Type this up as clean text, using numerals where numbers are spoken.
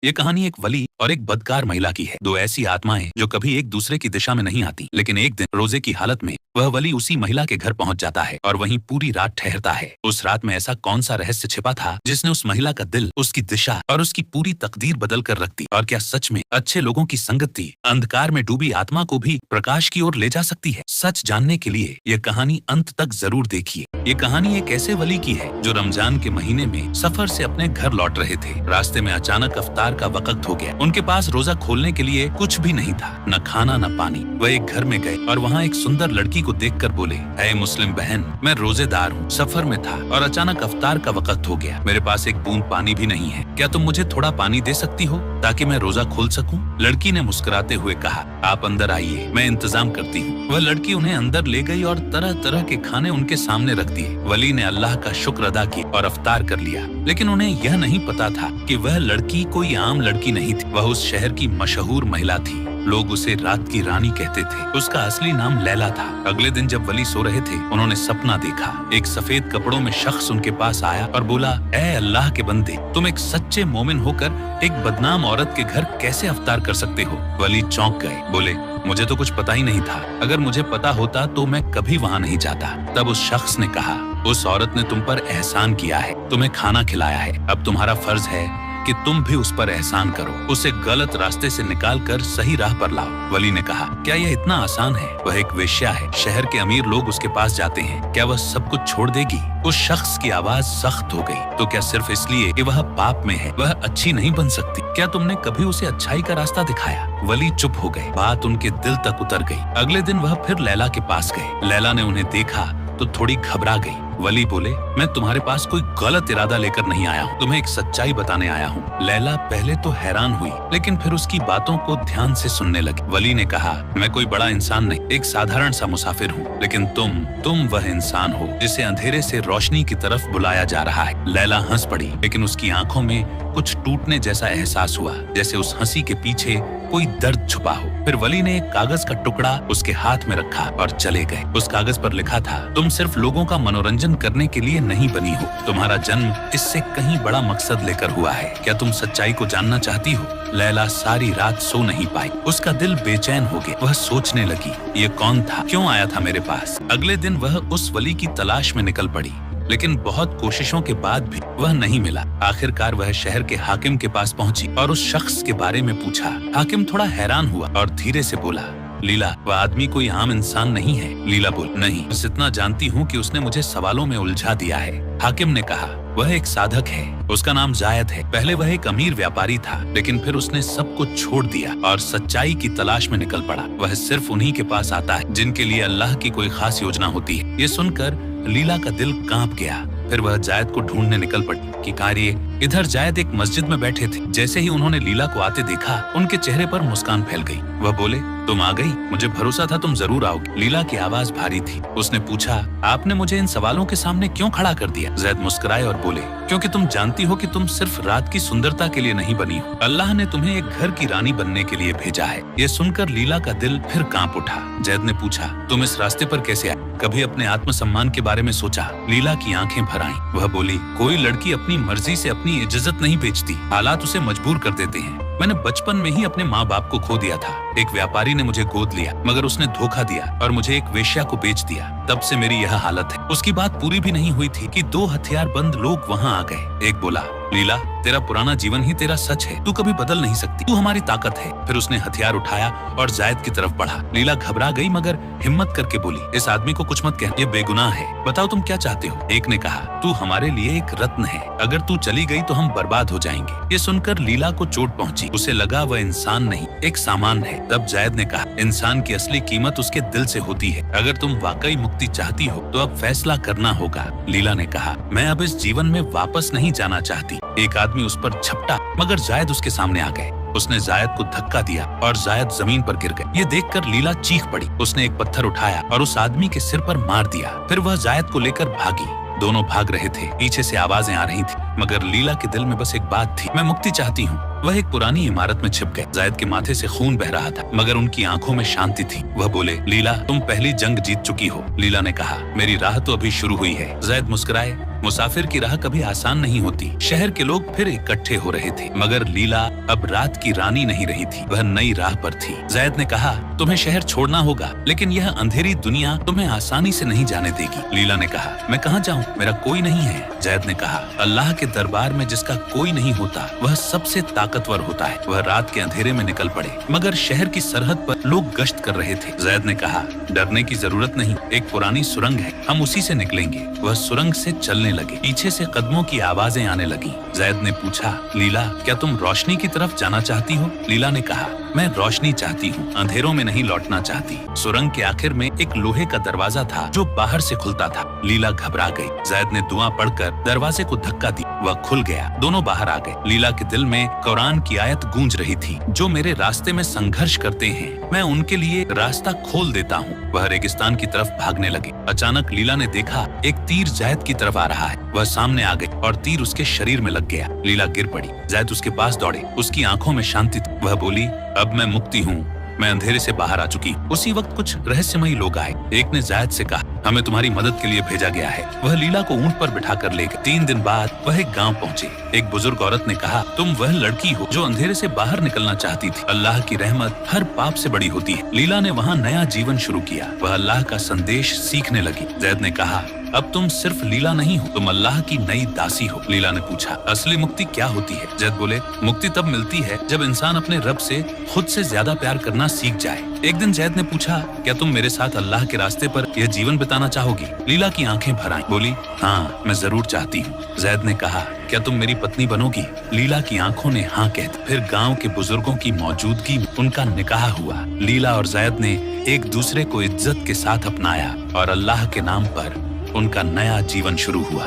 ये कहानी एक वली और एक बदकार महिला की है। दो ऐसी आत्माएं जो कभी एक दूसरे की दिशा में नहीं आती, लेकिन एक दिन रोजे की हालत में वह वली उसी महिला के घर पहुंच जाता है और वहीं पूरी रात ठहरता है। उस रात में ऐसा कौन सा रहस्य छिपा था जिसने उस महिला का दिल, उसकी दिशा और उसकी पूरी तकदीर बदल कर रख दी? और क्या सच में अच्छे लोगों की संगति अंधकार में डूबी आत्मा को भी प्रकाश की ओर ले जा सकती है? सच जानने के लिए ये कहानी अंत तक जरूर देखिए। ये कहानी एक ऐसे वली की है जो रमजान के महीने में सफर से अपने घर लौट रहे थे। रास्ते में अचानक अफ्तार का वक्त हो गया। उनके पास रोजा खोलने के लिए कुछ भी नहीं था, न खाना न पानी। वह एक घर में गए और वहाँ एक सुंदर लड़की को देखकर बोले, ऐ मुस्लिम बहन, मैं रोजेदार हूँ, सफर में था और अचानक अफ्तार का वक्त हो गया। मेरे पास एक बूंद पानी भी नहीं है, क्या तुम मुझे थोड़ा पानी दे सकती हो ताकि मैं रोजा खोल सकूं? लड़की ने मुस्कुराते हुए कहा, आप अंदर आइए, मैं इंतजाम करती हूँ। वह लड़की उन्हें अंदर ले गई और तरह तरह के खाने उनके सामने रख दिए। वली ने अल्लाह का शुक्र अदा किया और अफ्तार कर लिया, लेकिन उन्हें यह नहीं पता था कि वह लड़की कोई आम लड़की नहीं थी। वह उस शहर की मशहूर महिला थी। लोग उसे रात की रानी कहते थे। उसका असली नाम लैला था। अगले दिन जब वली सो रहे थे, उन्होंने सपना देखा। एक सफेद कपड़ों में शख्स उनके पास आया और बोला, ऐ अल्लाह के बंदे, तुम एक सच्चे मोमिन होकर एक बदनाम औरत के घर कैसे अफ्तार कर सकते हो? वली चौंक गए, बोले, मुझे तो कुछ पता ही नहीं था। अगर मुझे पता होता तो मैं कभी वहाँ नहीं जाता। तब उस शख्स ने कहा, उस औरत ने तुम पर एहसान किया है, तुम्हें खाना खिलाया है, अब तुम्हारा फर्ज है कि तुम भी उस पर एहसान करो, उसे गलत रास्ते से निकाल कर सही राह पर लाओ। वली ने कहा, क्या यह इतना आसान है? वह एक वेश्या है, शहर के अमीर लोग उसके पास जाते हैं, क्या वह सब कुछ छोड़ देगी? उस शख्स की आवाज सख्त हो गई, तो क्या सिर्फ इसलिए कि वह पाप में है वह अच्छी नहीं बन सकती? क्या तुमने कभी उसे अच्छाई का रास्ता दिखाया? वली चुप हो गए, बात उनके दिल तक उतर गई। अगले दिन वह फिर लैला के पास गए। लैला ने उन्हें देखा तो थोड़ी घबरा गई। वली बोले, मैं तुम्हारे पास कोई गलत इरादा लेकर नहीं आया हूँ, तुम्हें एक सच्चाई बताने आया हूँ। लैला पहले तो हैरान हुई, लेकिन फिर उसकी बातों को ध्यान से सुनने लगी। वली ने कहा, मैं कोई बड़ा इंसान नहीं, एक साधारण सा मुसाफिर हूँ, लेकिन तुम वह इंसान हो जिसे अंधेरे से रोशनी की तरफ बुलाया जा रहा है। लैला हंस पड़ी, लेकिन उसकी आंखों में कुछ टूटने जैसा एहसास हुआ, जैसे उस हंसी के पीछे कोई दर्द छुपा हो। फिर वली ने एक कागज का टुकड़ा उसके हाथ में रखा और चले गए। उस कागज पर लिखा था, तुम सिर्फ लोगों का मनोरंजन करने के लिए नहीं बनी हो, तुम्हारा जन्म इससे कहीं बड़ा मकसद लेकर हुआ है। क्या तुम सच्चाई को जानना चाहती हो? लैला सारी रात सो नहीं पाई, उसका दिल बेचैन हो गया। वह सोचने लगी, ये कौन था, क्यों आया था मेरे पास? अगले दिन वह उस वली की तलाश में निकल पड़ी, लेकिन बहुत कोशिशों के बाद भी वह नहीं मिला। आखिरकार वह शहर के हाकिम के पास पहुंची और उस शख्स के बारे में पूछा। हाकिम थोड़ा हैरान हुआ और धीरे से बोला, लीला, वह आदमी कोई आम इंसान नहीं है। लीला बोल, नहीं, बस इतना जानती हूँ कि उसने मुझे सवालों में उलझा दिया है। हाकिम ने कहा, वह एक साधक है, उसका नाम जायद है। पहले वह एक अमीर व्यापारी था, लेकिन फिर उसने सब कुछ छोड़ दिया और सच्चाई की तलाश में निकल पड़ा। वह सिर्फ उन्हीं के पास आता है जिनके लिए अल्लाह की कोई खास योजना होती है। ये सुनकर लीला का दिल कांप गया। फिर वह जायद को ढूंढने निकल पड़ी कि कार्य इधर जायद एक मस्जिद में बैठे थे। जैसे ही उन्होंने लीला को आते देखा, उनके चेहरे पर मुस्कान फैल गई। वह बोले, तुम आ गई, मुझे भरोसा था तुम जरूर आओगी। लीला की आवाज भारी थी। उसने पूछा, आपने मुझे इन सवालों के सामने क्यों खड़ा कर दिया? जायद मुस्कुराए और बोले, क्योंकि तुम जानती हो कि तुम सिर्फ रात की सुंदरता के लिए नहीं बनी हो, अल्लाह ने तुम्हें एक घर की रानी बनने के लिए भेजा है। ये सुनकर लीला का दिल फिर कांप उठा। जायद ने पूछा, तुम इस रास्ते पर कैसे आए? कभी अपने आत्मसम्मान के बारे में सोचा? लीला की आंखें भर आईं। वह बोली, कोई लड़की अपनी मर्जी से अपनी इज्जत नहीं बेचती, हालात उसे मजबूर कर देते हैं। मैंने बचपन में ही अपने माँ बाप को खो दिया था। एक व्यापारी ने मुझे गोद लिया, मगर उसने धोखा दिया और मुझे एक वेश्या को बेच दिया। तब से मेरी यह हालत है। उसकी बात पूरी भी नहीं हुई थी कि दो हथियारबंद लोग वहाँ आ गए। एक बोला, लीला, तेरा पुराना जीवन ही तेरा सच है, तू कभी बदल नहीं सकती, तू हमारी ताकत है। फिर उसने हथियार उठाया और जायद की तरफ बढ़ा। लीला घबरा गई, मगर हिम्मत करके बोली, इस आदमी को कुछ मत कह, ये बेगुनाह है, बताओ तुम क्या चाहते हो? एक ने कहा, तू हमारे लिए एक रत्न है, अगर तू चली गई तो हम बर्बाद हो जाएंगे। ये सुनकर लीला को चोट पहुंची। उसे लगा वह इंसान नहीं, एक सामान है। तब जायद ने कहा, इंसान की असली कीमत उसके दिल से होती है। अगर तुम वाकई मुक्ति चाहती हो तो अब फैसला करना होगा। लीला ने कहा, मैं अब इस जीवन में वापस नहीं जाना चाहती। एक आदमी उस पर झपटा, मगर जायद उसके सामने आ गए। उसने जायद को धक्का दिया और जायद जमीन पर गिर गए। ये देखकर लीला चीख पड़ी। उसने एक पत्थर उठाया और उस आदमी के सिर पर मार दिया। फिर वह जायद को लेकर भागी। दोनों भाग रहे थे, पीछे से आवाजें आ रही थी, मगर लीला के दिल में बस एक बात थी, मैं मुक्ति चाहती हूँ। वह एक पुरानी इमारत में छिप गए। जायद के माथे से खून बह रहा था, मगर उनकी आंखों में शांति थी। वह बोले, लीला, तुम पहली जंग जीत चुकी हो। लीला ने कहा, मेरी राह तो अभी शुरू हुई है। जायद मुस्कुराए, मुसाफिर की राह कभी आसान नहीं होती। शहर के लोग फिर इकट्ठे हो रहे थे, मगर लीला अब रात की रानी नहीं रही थी, वह नई राह पर थी। जायद ने कहा, तुम्हें शहर छोड़ना होगा, लेकिन यह अंधेरी दुनिया तुम्हें आसानी से नहीं जाने देगी। लीला ने कहा, मैं कहाँ जाऊँ, मेरा कोई नहीं है। जायद ने कहा, अल्लाह के दरबार में जिसका कोई नहीं होता वह सबसे ताकतवर होता है। वह रात के अंधेरे में निकल पड़े, मगर शहर की सरहद पर लोग गश्त कर रहे थे। जायद ने कहा, डरने की जरूरत नहीं, एक पुरानी सुरंग है, हम उसी से निकलेंगे। वह सुरंग से चलने लगे। पीछे से कदमों की आवाजें आने लगी। जायद ने पूछा, लीला, क्या तुम रोशनी की तरफ जाना चाहती हो? लीला ने कहा, मैं रोशनी चाहती हूँ, अंधेरों में नहीं लौटना चाहती। सुरंग के आखिर में एक लोहे का दरवाजा था जो बाहर से खुलता था। लीला घबरा गई। जायद ने दुआ पढ़कर दरवाजे को धक्का दी, वह खुल गया। दोनों बाहर आ गए। लीला के दिल में कुरान की आयत गूंज रही थी, जो मेरे रास्ते में संघर्ष करते हैं मैं उनके लिए रास्ता खोल देता हूँ। वह रेगिस्तान की तरफ भागने लगे। अचानक लीला ने देखा एक तीर जायद की तरफ आ रहा है। वह सामने आ गई और तीर उसके शरीर में लग गया। लीला गिर पड़ी। जायद उसके पास दौड़े। उसकी आंखों में शांति थी। वह बोली, अब मैं मुक्ति हूँ, मैं अंधेरे से बाहर आ चुकी। उसी वक्त कुछ रहस्यमयी लोग आए। एक ने जायद से कहा, हमें तुम्हारी मदद के लिए भेजा गया है। वह लीला को ऊंट पर बिठा कर ले गए। 3 दिन बाद वह एक गांव पहुंचे। एक बुजुर्ग औरत ने कहा, तुम वह लड़की हो जो अंधेरे से बाहर निकलना चाहती थी। अल्लाह की रहमत हर पाप से बड़ी होती है। लीला ने वहाँ नया जीवन शुरू किया। वह अल्लाह का संदेश सीखने लगी। जायद ने कहा, अब तुम सिर्फ लीला नहीं हो, तुम अल्लाह की नई दासी हो। लीला ने पूछा, असली मुक्ति क्या होती है? जायद बोले, मुक्ति तब मिलती है जब इंसान अपने रब से खुद से ज्यादा प्यार करना सीख जाए। एक दिन जायद ने पूछा, क्या तुम मेरे साथ अल्लाह के रास्ते पर यह जीवन बिताना चाहोगी? लीला की आंखें भर आईं। बोली, हाँ, मैं जरूर चाहती हूँ। जायद ने कहा, क्या तुम मेरी पत्नी बनोगी? लीला की आंखों ने हाँ कह दी। फिर गांव के बुजुर्गों की मौजूदगी में उनका निकाह हुआ। लीला और जायद ने एक दूसरे को इज्जत के साथ अपनाया और अल्लाह के नाम पर उनका नया जीवन शुरू हुआ।